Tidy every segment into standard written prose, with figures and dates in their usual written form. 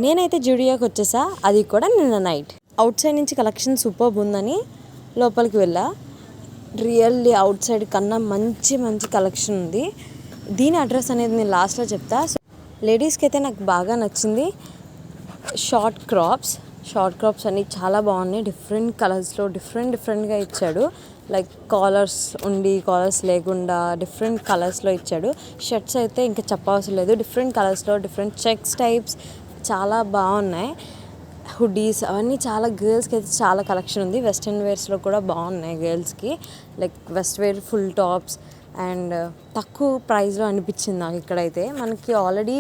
నేనైతే జూడియోకి వచ్చేసా, అది కూడా నిన్న నైట్. అవుట్ సైడ్ నుంచి కలెక్షన్ సూపర్బ్ ఉందని లోపలికి వెళ్ళా. రియల్లీ అవుట్ సైడ్ కన్నా మంచి మంచి కలెక్షన్ ఉంది. దీని అడ్రస్ అనేది నేను లాస్ట్లో చెప్తా. సో లేడీస్కి అయితే నాకు బాగా నచ్చింది షార్ట్ క్రాప్స్ అన్నీ చాలా బాగున్నాయి. డిఫరెంట్ కలర్స్లో డిఫరెంట్గా ఇచ్చాడు. లైక్ కాలర్స్ ఉండి కాలర్స్ లేకుండా డిఫరెంట్ కలర్స్లో ఇచ్చాడు. షర్ట్స్ అయితే ఇంకా చెప్పవసరం లేదు, డిఫరెంట్ కలర్స్లో డిఫరెంట్ చెక్స్ టైప్స్ చాలా బాగున్నాయి. హుడీస్ అవన్నీ చాలా గర్ల్స్కి అయితే చాలా కలెక్షన్ ఉంది. వెస్ట్రన్ వేర్స్లో కూడా బాగున్నాయి గర్ల్స్కి. Like west wear full tops and తక్కువ ప్రైస్లో అనిపించింది నాకు. ఇక్కడైతే మనకి ఆల్రెడీ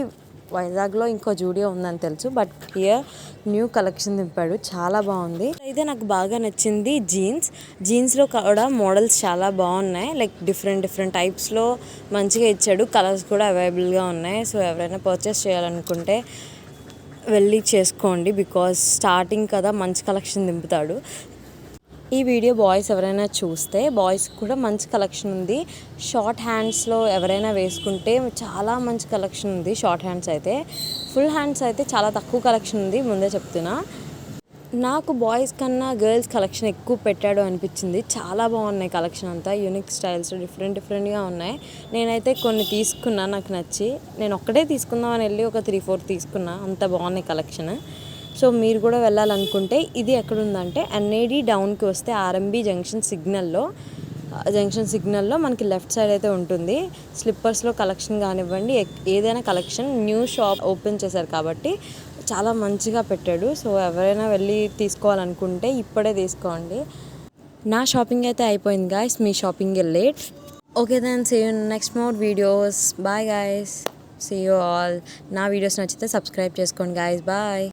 వైజాగ్లో ఇంకో జూడియో ఉందని తెలుసు, బట్ హియర్ న్యూ కలెక్షన్ దింపాడు, చాలా బాగుంది. అయితే నాకు బాగా నచ్చింది జీన్స్లో కూడా మోడల్స్ చాలా బాగున్నాయి. లైక్ డిఫరెంట్ టైప్స్లో మంచిగా ఇచ్చాడు. కలర్స్ కూడా అవైలబుల్గా ఉన్నాయి. సో ఎవరైనా పర్చేస్ చేయాలనుకుంటే వెళ్ళి చేసుకోండి, బికాజ్ స్టార్టింగ్ కదా మంచి కలెక్షన్ దింపుతాడు. ఈ వీడియో బాయ్స్ ఎవరైనా చూస్తే బాయ్స్కి కూడా మంచి కలెక్షన్ ఉంది. షార్ట్ హ్యాండ్స్లో ఎవరైనా వేసుకుంటే చాలా మంచి కలెక్షన్ ఉంది. షార్ట్ హ్యాండ్స్ అయితే, ఫుల్ హ్యాండ్స్ అయితే చాలా తక్కువ కలెక్షన్ ఉంది, ముందే చెప్తున్నా. నాకు బాయ్స్ కన్నా గర్ల్స్ కలెక్షన్ ఎక్కువ పెట్టాడు అనిపించింది. చాలా బాగున్నాయి కలెక్షన్ అంతా, యూనిక్ స్టైల్స్ డిఫరెంట్గా ఉన్నాయి. నేనైతే కొన్ని తీసుకున్నా నాకు నచ్చి. నేను ఒక్కటే తీసుకుందామని వెళ్ళి ఒక 3-4 తీసుకున్నా, అంత బాగున్నాయి కలెక్షన్. సో మీరు కూడా వెళ్ళాలనుకుంటే ఇది ఎక్కడుందంటే ఎన్ఏడి డౌన్కి వస్తే ఆర్ఎంబి జంక్షన్ సిగ్నల్లో మనకి లెఫ్ట్ సైడ్ అయితే ఉంటుంది. స్లిప్పర్స్లో కలెక్షన్ కానివ్వండి, ఏదైనా కలెక్షన్ న్యూ షాప్ ఓపెన్ చేశారు కాబట్టి చాలా మంచిగా పెట్టాడు. సో ఎవరైనా వెళ్ళి తీసుకోవాలనుకుంటే ఇప్పుడే తీసుకోండి. నా షాపింగ్ అయితే అయిపోయింది గాయస్, మీ shopping late. Okay then see you next more videos. Bye guys, see you all. నా వీడియోస్ నచ్చితే సబ్స్క్రైబ్ చేసుకోండి గాయస్. బాయ్.